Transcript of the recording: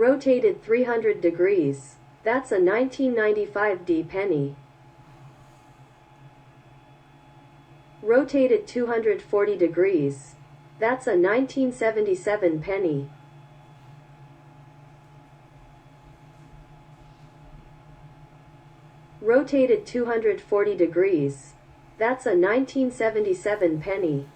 Rotated 300 degrees. That's a 1995 D penny. Rotated 240 degrees. That's a 1977 penny. Rotated 240 degrees. That's a 1977 penny.